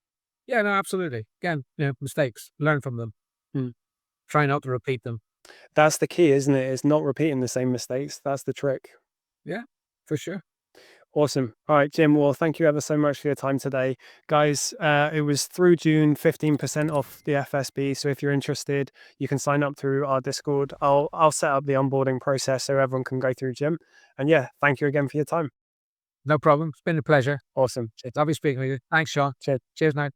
Yeah, no, absolutely. Again, mistakes, learn from them,
Mm.
try not to repeat them.
That's the key, isn't it? It's not repeating the same mistakes. That's the trick.
Yeah, for sure.
Awesome. All right, Jim. Well, thank you ever so much for your time today. Guys, it was through June, 15% off the FSB. So if you're interested, you can sign up through our Discord. I'll set up the onboarding process so everyone can go through Jim. And yeah, thank you again for your time.
No problem. It's been a pleasure.
Awesome. Cheers.
Lovely speaking with you. Thanks, Sean.
Cheers.
Cheers now.